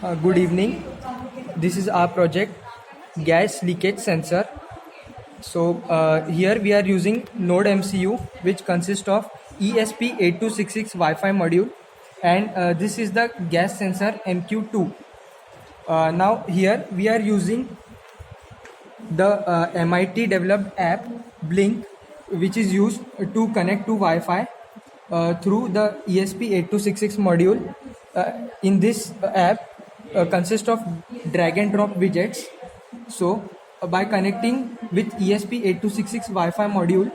Good evening. This is our project gas leakage sensor. Here we are using Node MCU, which consists of ESP8266 Wi-Fi module, and this is the gas sensor MQ2. Now here we are using the MIT developed app Blink, which is used to connect to Wi-Fi through the ESP8266 module. In this app consists of drag and drop widgets. By connecting with ESP8266 Wi-Fi module,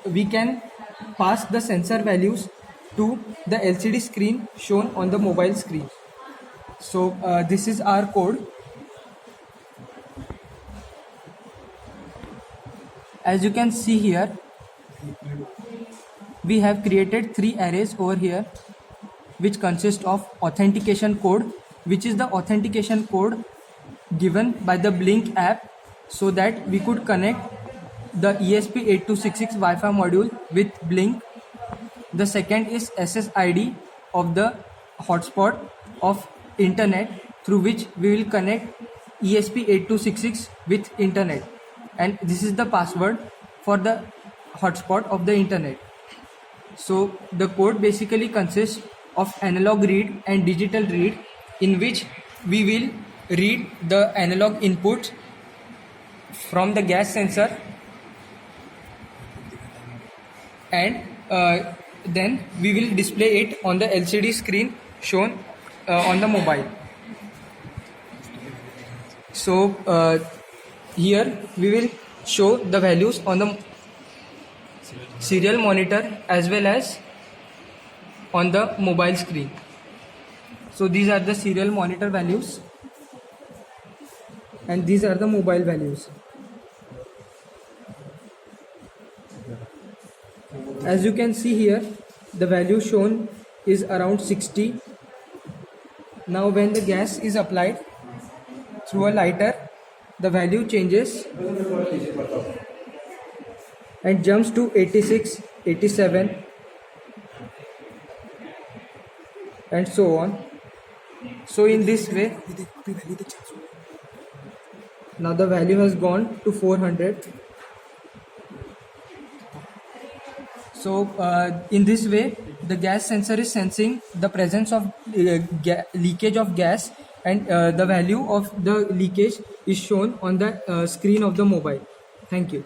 we can pass the sensor values to the LCD screen shown on the mobile screen. This is our code. As you can see here, we have created 3 arrays over here, which consist of authentication code, which is the authentication code given by the Blink app, so that we could connect the ESP8266 Wi-Fi module with Blink. The second is SSID of the hotspot of internet through which we will connect ESP8266 with internet, and this is the password for the hotspot of the internet. So the code basically consists of analog read and digital read, in which we will read the analog inputs from the gas sensor, and then we will display it on the LCD screen shown on the mobile. Here we will show the values on the serial monitor as well as on the mobile screen. So these are the serial monitor values, and these are the mobile values. As you can see here, the value shown is around 60. Now when the gas is applied through a lighter, the value changes and jumps to 86, 87, and so on. So in this way, now the value has gone to 400. In this way, the gas sensor is sensing the presence of leakage of gas, and the value of the leakage is shown on the screen of the mobile. Thank you.